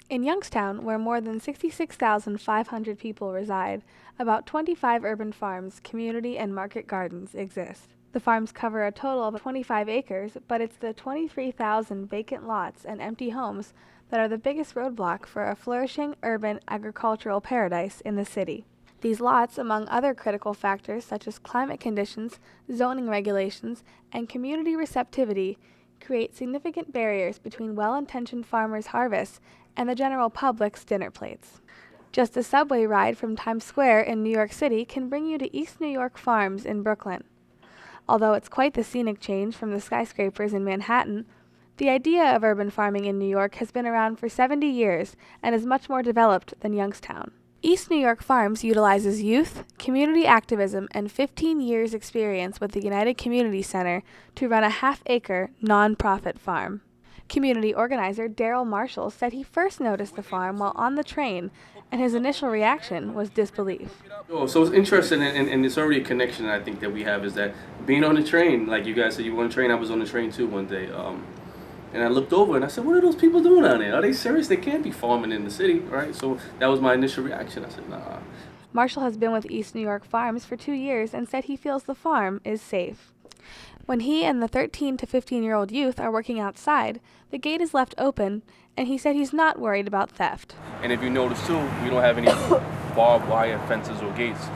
In Youngstown, where more than 66,500 people reside, about 25 urban farms, community, and market gardens exist. The farms cover a total of 25 acres, but it's the 23,000 vacant lots and empty homes that are the biggest roadblock for a flourishing urban agricultural paradise in the city. These lots, among other critical factors such as climate conditions, zoning regulations, and community receptivity, create significant barriers between well-intentioned farmers' harvests and the general public's dinner plates. Just a subway ride from Times Square in New York City can bring you to East New York Farms in Brooklyn. Although it's quite the scenic change from the skyscrapers in Manhattan, the idea of urban farming in New York has been around for 70 years and is much more developed than Youngstown. East New York Farms utilizes youth, community activism, and 15 years' experience with the United Community Center to run a half-acre, non-profit farm. Community organizer Daryl Marshall said he first noticed the farm while on the train, and his initial reaction was disbelief. Oh, so it's interesting, and it's already a connection I think that we have is that being on the train, like you guys said, you were on the train. I was on the train too one day, and I looked over and I said, "What are those people doing out there? Are they serious? They can't be farming in the city, right?" So that was my initial reaction. I said, "Nah." Marshall has been with East New York Farms for 2 years and said he feels the farm is safe. When he and the 13 to 15-year-old youth are working outside, the gate is left open, and he said he's not worried about theft. And if you notice too, we don't have any barbed wire fences or gates.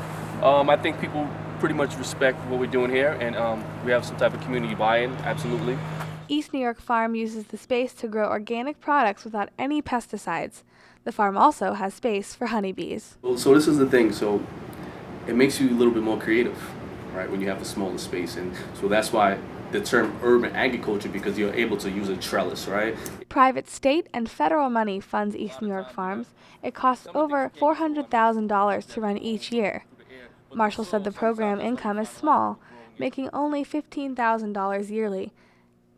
I think people pretty much respect what we're doing here, and we have some type of community buy-in, absolutely. East New York Farm uses the space to grow organic products without any pesticides. The farm also has space for honeybees. Well, so this is the thing. So it makes you a little bit more creative, right? When you have a smaller space, and so that's why the term urban agriculture, because you're able to use a trellis, right? Private, state, and federal money funds East New York Farms. It costs over $400,000 to run each year. Marshall said the program income is small, making only $15,000 yearly,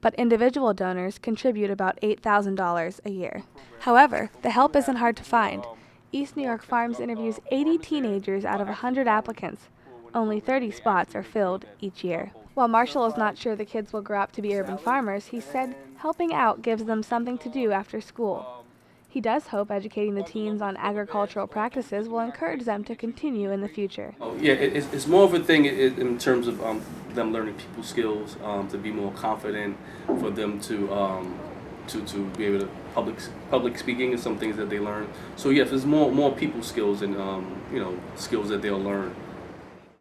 but individual donors contribute about $8,000 a year. However, the help isn't hard to find. East New York Farms interviews 80 teenagers out of 100 applicants. Only 30 spots are filled each year. While Marshall is not sure the kids will grow up to be urban farmers, he said helping out gives them something to do after school. He does hope educating the teens on agricultural practices will encourage them to continue in the future. Oh, yeah, it's more of a thing in terms of them learning people skills, to be more confident, for them to be able to public speaking is some things that they learn. So yes, there's more people skills and skills that they'll learn.